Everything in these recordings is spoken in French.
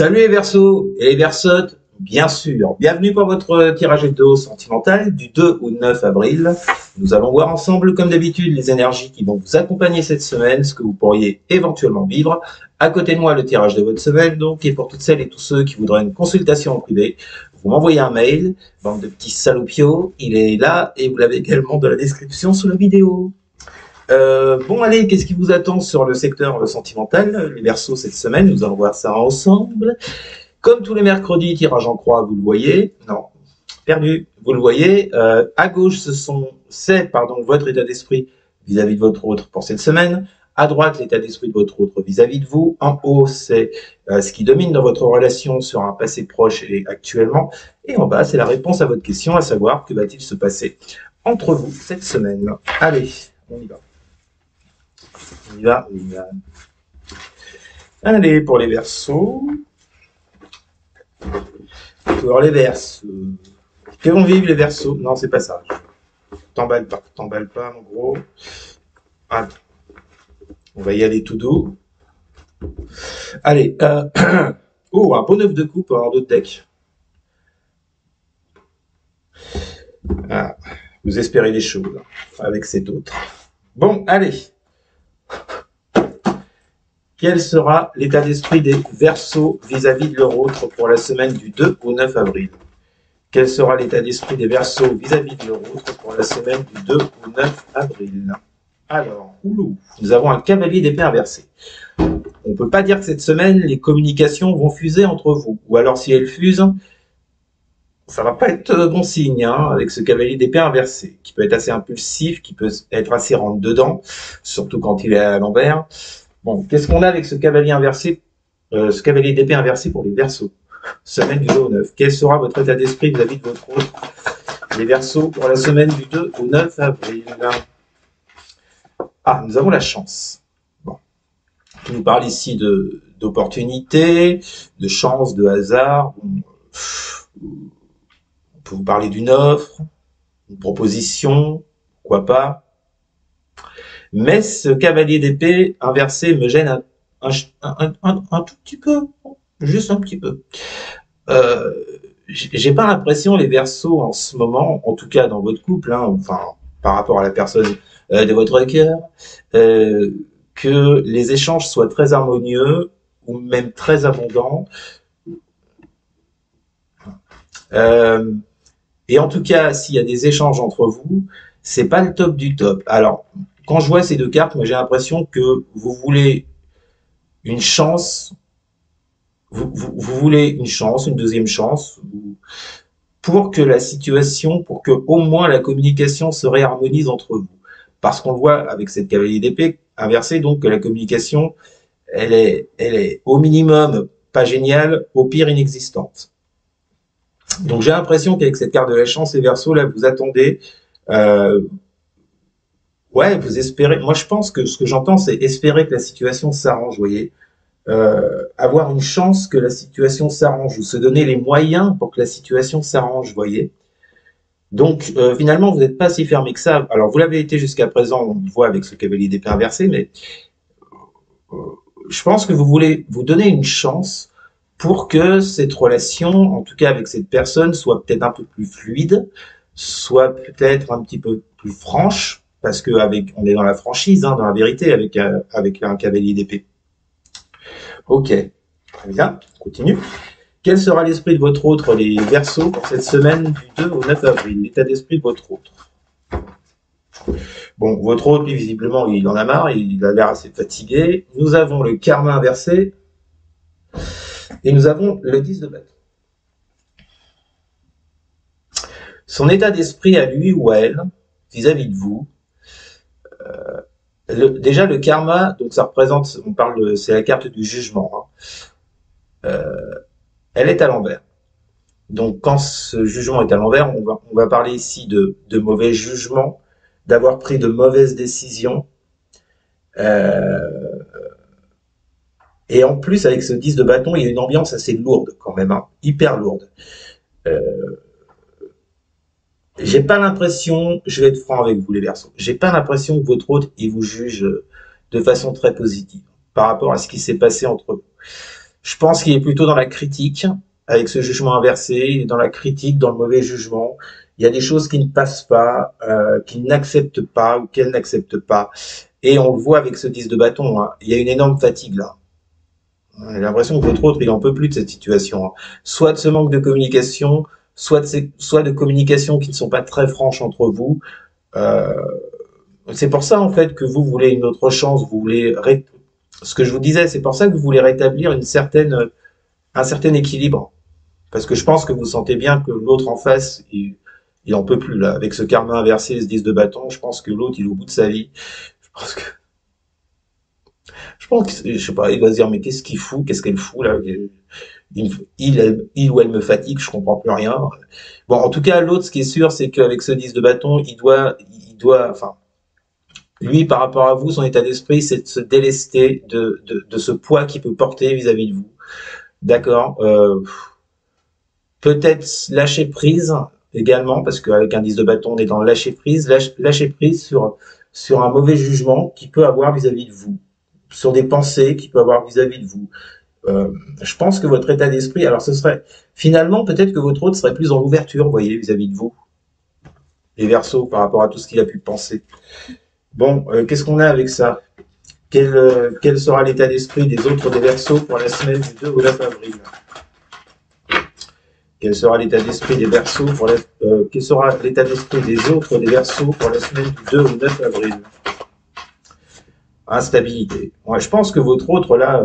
Salut les Verseaux et les Verseautes, bien sûr. Bienvenue pour votre tirage hebdo sentimental du 2 au 9 avril. Nous allons voir ensemble, comme d'habitude, les énergies qui vont vous accompagner cette semaine, ce que vous pourriez éventuellement vivre. À côté de moi, le tirage de votre semaine, donc, et pour toutes celles et tous ceux qui voudraient une consultation en privé, vous m'envoyez un mail, bande de petits salopios, il est là, et vous l'avez également dans la description sous la vidéo. Bon, allez, qu'est-ce qui vous attend sur le secteur sentimental, les Verseaux, cette semaine? Nous allons voir ça ensemble. Comme tous les mercredis, tirage en croix, vous le voyez. Non, perdu, vous le voyez. À gauche, c'est votre état d'esprit vis-à-vis de votre autre pour cette semaine. À droite, l'état d'esprit de votre autre vis-à-vis de vous. En haut, c'est ce qui domine dans votre relation sur un passé proche et actuellement. Et en bas, c'est la réponse à votre question, à savoir que va-t-il se passer entre vous cette semaine. Allez, on y va. On y va. Allez, pour les Verseaux. Pour les Verseaux. Que vont vivre les Verseaux? Non, c'est pas ça. T'emballe pas, mon gros. Allez. On va y aller tout doux. Allez. Oh, un beau 9 de coupe en d'autres decks. Ah, vous espérez des choses avec cet autre. Bon, allez. Quel sera l'état d'esprit des Verseaux vis-à-vis de leur autre pour la semaine du 2 au 9 avril? Quel sera l'état d'esprit des Verseaux vis-à-vis de leur autre pour la semaine du 2 au 9 avril? Alors, nous avons un cavalier d'épée inversé. On ne peut pas dire que cette semaine, les communications vont fuser entre vous. Ou alors, si elles fusent, ça va pas être bon signe, hein, avec ce cavalier d'épée inversé, qui peut être assez impulsif, qui peut être assez rentre-dedans, surtout quand il est à l'envers. Bon, qu'est-ce qu'on a avec ce cavalier inversé, ce cavalier d'épée inversé pour les Verseaux? Semaine du 2 au 9. Quel sera votre état d'esprit vis-à-vis de votre autre, les Verseaux, pour la semaine du 2 au 9 avril? Ah, nous avons la chance. Bon. On nous parle ici d'opportunités, de chance, de hasard. On peut vous parler d'une offre, une proposition, pourquoi pas. Mais ce cavalier d'épée inversé me gêne un tout petit peu, juste un petit peu. J'ai pas l'impression, les Verseaux, en ce moment, en tout cas dans votre couple, hein, enfin, par rapport à la personne de votre cœur, que les échanges soient très harmonieux ou même très abondants. Et en tout cas, s'il y a des échanges entre vous, c'est pas le top du top. Alors, quand je vois ces deux cartes, moi j'ai l'impression que vous voulez une chance, vous voulez une chance, une deuxième chance, pour que la situation, pour que au moins la communication se réharmonise entre vous. Parce qu'on le voit avec cette cavalier d'épée inversée, donc que la communication, elle est au minimum pas géniale, au pire inexistante. Donc j'ai l'impression qu'avec cette carte de la chance, les Verseaux, là, vous attendez, ouais, vous espérez. Moi, je pense que ce que j'entends, c'est espérer que la situation s'arrange, vous voyez. Avoir une chance que la situation s'arrange, ou se donner les moyens pour que la situation s'arrange, vous voyez. Donc, finalement, vous n'êtes pas si fermé que ça. Alors, vous l'avez été jusqu'à présent, on le voit avec ce cavalier d'épée inversé, mais je pense que vous voulez vous donner une chance pour que cette relation, en tout cas avec cette personne, soit peut-être un peu plus fluide, soit peut-être un petit peu plus franche, parce que on est dans la franchise, hein, dans la vérité, avec un cavalier d'épée. Ok, très bien, on continue. Quel sera l'esprit de votre autre, les Verseaux, pour cette semaine du 2 au 9 avril? L'état d'esprit de votre autre. Bon, votre autre, lui, visiblement, il en a marre, il a l'air assez fatigué. Nous avons le karma inversé, et nous avons le 10 de bâton. Son état d'esprit à lui ou à elle, vis-à-vis de vous, déjà le karma, donc ça représente, c'est la carte du jugement, hein. Elle est à l'envers. Donc quand ce jugement est à l'envers, on va parler ici de mauvais jugements, d'avoir pris de mauvaises décisions. Et en plus, avec ce 10 de bâton, il y a une ambiance assez lourde quand même, hein, hyper lourde. J'ai pas l'impression, je vais être franc avec vous les Verseaux, j'ai pas l'impression que votre autre, il vous juge de façon très positive par rapport à ce qui s'est passé entre vous. Je pense qu'il est plutôt dans la critique, avec ce jugement inversé, dans la critique, dans le mauvais jugement. Il y a des choses qui ne passent pas, qu'il n'accepte pas ou qu'elle n'accepte pas. Et on le voit avec ce 10 de bâton, hein. Il y a une énorme fatigue là. J'ai l'impression que votre autre, il en peut plus de cette situation, hein. Soit de ce manque de communication, soit de communication qui ne sont pas très franches entre vous. Euh, c'est pour ça en fait que vous voulez une autre chance, vous voulez ce que je vous disais, c'est pour ça que vous voulez rétablir un certain équilibre. Parce que je pense que vous sentez bien que l'autre en face, il en peut plus là. Avec ce karma inversé, ce 10 de bâton, je pense que l'autre, il est au bout de sa vie. Je pense que, je sais pas, il va se dire, mais qu'est-ce qu'il fout, qu'est-ce qu'elle fout là? Il ou elle me fatigue, je comprends plus rien. Bon, en tout cas, l'autre, ce qui est sûr, c'est qu'avec ce 10 de bâton, enfin, lui, par rapport à vous, son état d'esprit, c'est de se délester de ce poids qu'il peut porter vis-à-vis de vous. D'accord. Peut-être lâcher prise également, parce qu'avec un 10 de bâton, on est dans le lâcher prise, lâcher prise sur un mauvais jugement qu'il peut avoir vis-à-vis de vous, sur des pensées qu'il peut avoir vis-à-vis de vous. Je pense que votre état d'esprit, alors ce serait, finalement, peut-être que votre autre serait plus en ouverture, vous voyez, vis-à-vis de vous, les Verseaux, par rapport à tout ce qu'il a pu penser. Bon, qu'est-ce qu'on a avec ça? Quel sera l'état d'esprit des autres des Verseaux pour la semaine du 2 au 9 avril? Quel sera l'état d'esprit des Verseaux pour quel sera l'état d'esprit des autres des Verseaux pour la semaine du 2 au 9 avril? Instabilité. Ouais, je pense que votre autre, là,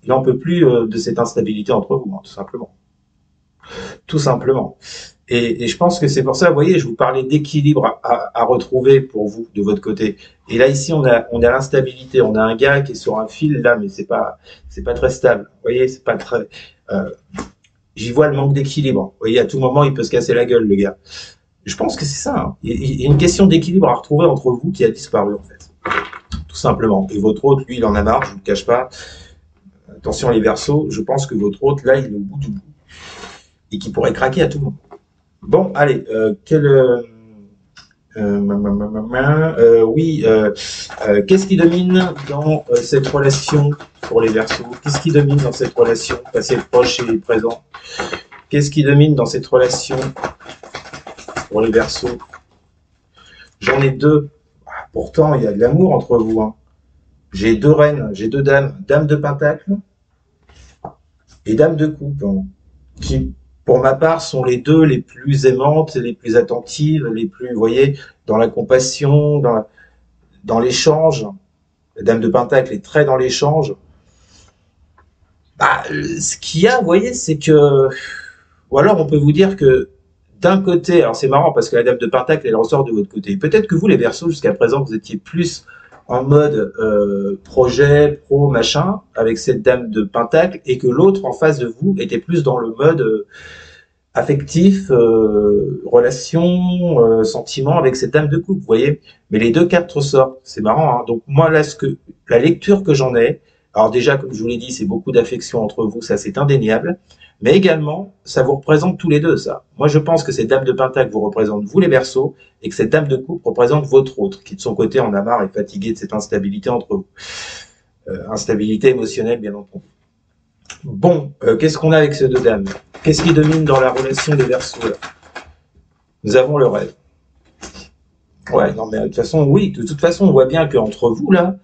il n'en peut plus de cette instabilité entre vous, hein, tout simplement. Tout simplement. Et je pense que c'est pour ça, vous voyez, je vous parlais d'équilibre à retrouver pour vous, de votre côté. Et là, ici, on a l'instabilité. On a un gars qui est sur un fil, là, mais c'est pas très stable. Vous voyez, c'est pas très... J'y vois le manque d'équilibre. Vous voyez, à tout moment, il peut se casser la gueule, le gars. Je pense que c'est ça, hein. Il y a une question d'équilibre à retrouver entre vous qui a disparu, en fait. Tout simplement. Et votre autre, lui, il en a marre, je ne vous le cache pas. Attention les Verseaux, je pense que votre autre, là, il est au bout du bout. Et qu'il pourrait craquer à tout moment. Bon, allez, qu'est-ce qui domine dans cette relation pour les Verseaux? Qu'est-ce qui domine dans cette relation, passé, proche et présent? Qu'est-ce qui domine dans cette relation pour les Verseaux? J'en ai deux. Pourtant, il y a de l'amour entre vous, hein. J'ai deux reines, j'ai deux dames. Dame de Pentacle et Dame de Coupe, hein, qui, pour ma part, sont les deux les plus aimantes, les plus attentives, les plus, vous voyez, dans la compassion, dans l'échange. La Dame de Pentacle est très dans l'échange. Bah, ce qu'il y a, vous voyez, c'est que... Ou alors, on peut vous dire que d'un côté, alors c'est marrant parce que la Dame de Pentacle, elle ressort de votre côté. Peut-être que vous, les Verseaux, jusqu'à présent, vous étiez plus en mode projet, pro, machin, avec cette Dame de Pentacle, et que l'autre en face de vous était plus dans le mode affectif, relation, sentiment avec cette Dame de Coupe, vous voyez. Mais les deux cartes ressortent, c'est marrant, hein. Donc moi, là, la lecture que j'en ai, alors déjà, comme je vous l'ai dit, c'est beaucoup d'affection entre vous, ça c'est indéniable. Mais également, ça vous représente tous les deux, ça. Moi, je pense que cette Dame de Pentacle vous représente, vous les Verseaux, et que cette Dame de Coupe représente votre autre, qui de son côté en a marre et fatigué de cette instabilité entre vous. Instabilité émotionnelle, bien entendu. Bon, qu'est-ce qu'on a avec ces deux dames? Qu'est-ce qui domine dans la relation des Verseaux, là? Nous avons le rêve. Ouais, non, mais de toute façon, oui, de toute façon, on voit bien qu'entre vous, là,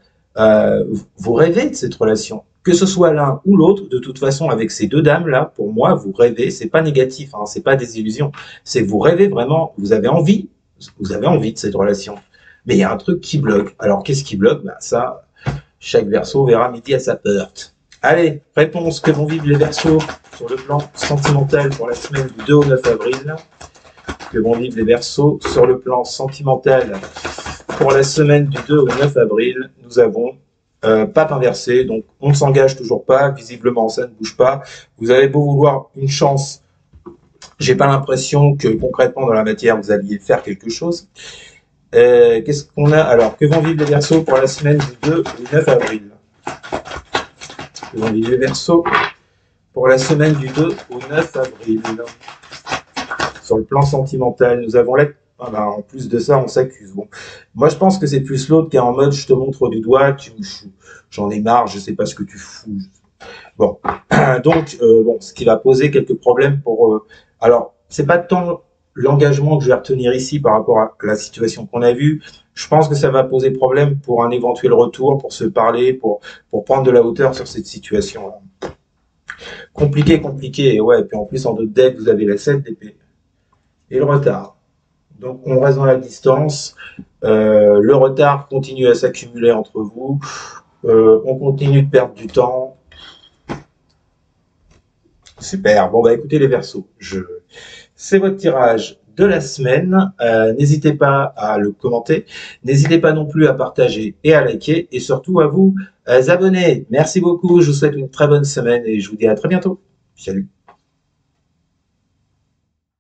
vous rêvez de cette relation. Que ce soit l'un ou l'autre, de toute façon, avec ces deux dames-là, pour moi, vous rêvez, c'est pas négatif, hein, c'est pas des illusions, c'est que vous rêvez vraiment, vous avez envie de cette relation. Mais il y a un truc qui bloque. Alors, qu'est-ce qui bloque? Ben, ça, chaque Verseau verra midi à sa porte. Allez, réponse, que vont vivre les Verseaux sur le plan sentimental pour la semaine du 2 au 9 avril? Que vont vivre les Verseaux sur le plan sentimental pour la semaine du 2 au 9 avril? Nous avons pape inversé, donc on ne s'engage toujours pas, visiblement ça ne bouge pas. Vous avez beau vouloir une chance, j'ai pas l'impression que concrètement dans la matière vous alliez faire quelque chose. Qu'est-ce qu'on a? Alors, que vont vivre les Verseaux pour la semaine du 2 au 9 avril? Que vont vivre les Verseaux pour la semaine du 2 au 9 avril? Sur le plan sentimental, nous avons ah ben, en plus de ça, on s'accuse. Bon, moi je pense que c'est plus l'autre qui est en mode je te montre du doigt, j'en ai marre, je sais pas ce que tu fous. Bon, donc, bon, ce qui va poser quelques problèmes pour... alors, c'est pas tant l'engagement que je vais retenir ici par rapport à la situation qu'on a vue. Je pense que ça va poser problème pour un éventuel retour, pour se parler, pour prendre de la hauteur sur cette situation-là. Compliqué, compliqué. Et ouais, puis en plus, en deux decks, vous avez la 7 d'épée et le retard. Donc, on reste dans la distance. Le retard continue à s'accumuler entre vous. On continue de perdre du temps. Super. Bon, bah écoutez les Verseaux, c'est votre tirage de la semaine. N'hésitez pas à le commenter. N'hésitez pas non plus à partager et à liker. Et surtout à vous abonner. Merci beaucoup. Je vous souhaite une très bonne semaine et je vous dis à très bientôt. Salut.